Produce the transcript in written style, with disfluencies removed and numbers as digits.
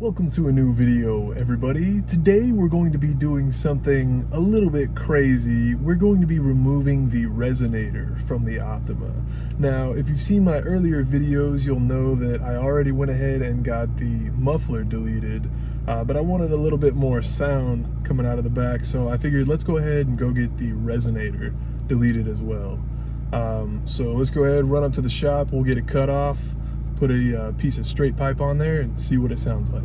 Welcome to a new video, everybody. Today we're going to be doing something a little bit crazy. We're going to be removing the resonator from the Optima. Now, if you've seen my earlier videos, you'll know that I already went ahead and got the muffler deleted, but I wanted a little bit more sound coming out of the back, so I figured let's go ahead and go get the resonator deleted as well. So let's go ahead, run up to the shop, we'll get it cut off, put a piece of straight pipe on there and see what it sounds like.